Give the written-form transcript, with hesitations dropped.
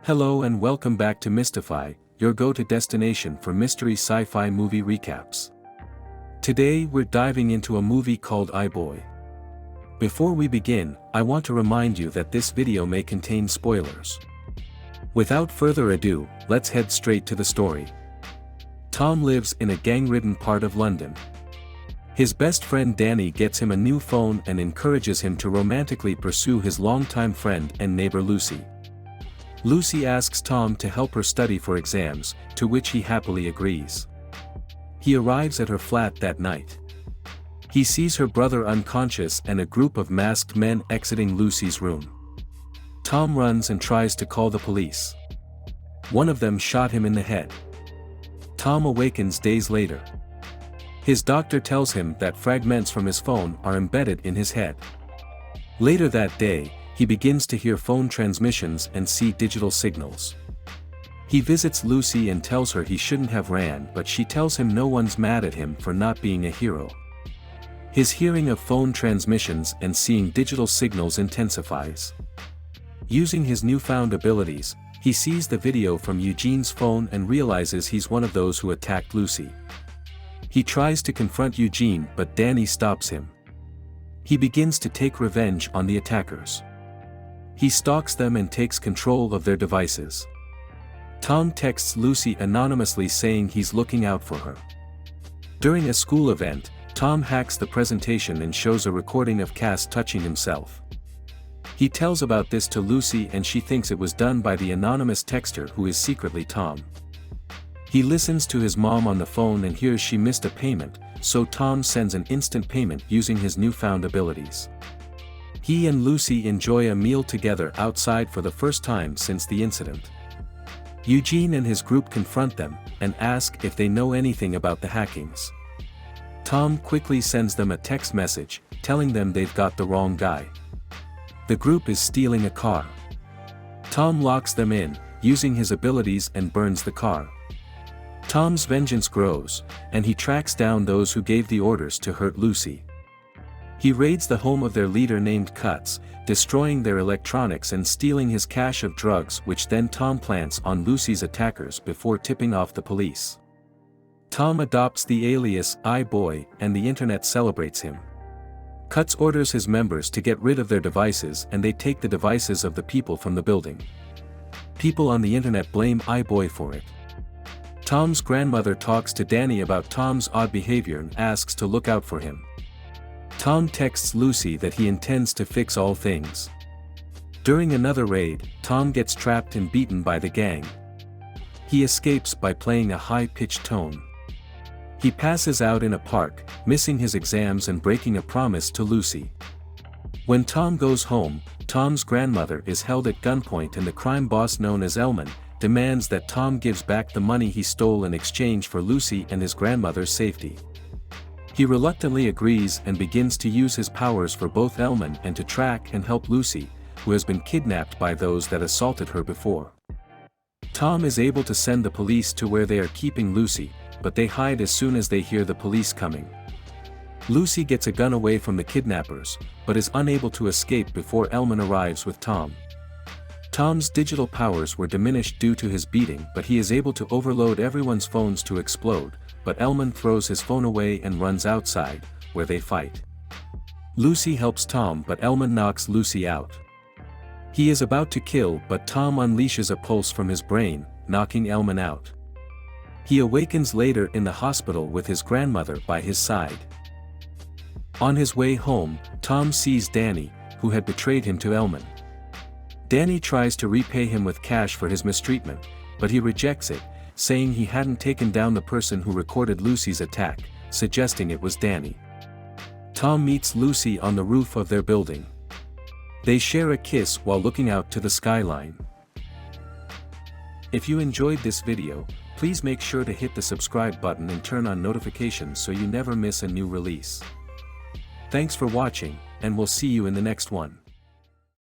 Hello and welcome back to Mysti-Fi, your go-to destination for mystery sci-fi movie recaps. Today we're diving into a movie called I, Boy. Before we begin, I want to remind you that this video may contain spoilers. Without further ado, let's head straight to the story. Tom lives in a gang-ridden part of London. His best friend Danny gets him a new phone and encourages him to romantically pursue his longtime friend and neighbor Lucy. Lucy asks Tom to help her study for exams, to which he happily agrees. He arrives at her flat that night. He sees her brother unconscious and a group of masked men exiting Lucy's room. Tom runs and tries to call the police. One of them shot him in the head. Tom awakens days later. His doctor tells him that fragments from his phone are embedded in his head. Later that day, he begins to hear phone transmissions and see digital signals. He visits Lucy and tells her he shouldn't have ran, but she tells him no one's mad at him for not being a hero. His hearing of phone transmissions and seeing digital signals intensifies. Using his newfound abilities, he sees the video from Eugene's phone and realizes he's one of those who attacked Lucy. He tries to confront Eugene, but Danny stops him. He begins to take revenge on the attackers. He stalks them and takes control of their devices. Tom texts Lucy anonymously saying he's looking out for her. During a school event, Tom hacks the presentation and shows a recording of Cass touching himself. He tells about this to Lucy and she thinks it was done by the anonymous texter who is secretly Tom. He listens to his mom on the phone and hears she missed a payment, so Tom sends an instant payment using his newfound abilities. He and Lucy enjoy a meal together outside for the first time since the incident. Eugene and his group confront them, and ask if they know anything about the hackings. Tom quickly sends them a text message, telling them they've got the wrong guy. The group is stealing a car. Tom locks them in, using his abilities and burns the car. Tom's vengeance grows, and he tracks down those who gave the orders to hurt Lucy. He raids the home of their leader named Cuts, destroying their electronics and stealing his cache of drugs, which then Tom plants on Lucy's attackers before tipping off the police. Tom adopts the alias I, Boy, and the internet celebrates him. Cuts orders his members to get rid of their devices and they take the devices of the people from the building. People on the internet blame I, Boy for it. Tom's grandmother talks to Danny about Tom's odd behavior and asks to look out for him. Tom texts Lucy that he intends to fix all things. During another raid, Tom gets trapped and beaten by the gang. He escapes by playing a high-pitched tone. He passes out in a park, missing his exams and breaking a promise to Lucy. When Tom goes home, Tom's grandmother is held at gunpoint and the crime boss known as Elman demands that Tom gives back the money he stole in exchange for Lucy and his grandmother's safety. He reluctantly agrees and begins to use his powers for both Elman and to track and help Lucy, who has been kidnapped by those that assaulted her before. Tom is able to send the police to where they are keeping Lucy, but they hide as soon as they hear the police coming. Lucy gets a gun away from the kidnappers, but is unable to escape before Elman arrives with Tom. Tom's digital powers were diminished due to his beating, but he is able to overload everyone's phones to explode, but Elman throws his phone away and runs outside, where they fight. Lucy helps Tom but Elman knocks Lucy out. He is about to kill but Tom unleashes a pulse from his brain, knocking Elman out. He awakens later in the hospital with his grandmother by his side. On his way home, Tom sees Danny, who had betrayed him to Elman. Danny tries to repay him with cash for his mistreatment, but he rejects it, saying he hadn't taken down the person who recorded Lucy's attack, suggesting it was Danny. Tom meets Lucy on the roof of their building. They share a kiss while looking out to the skyline. If you enjoyed this video, please make sure to hit the subscribe button and turn on notifications so you never miss a new release. Thanks for watching, and we'll see you in the next one.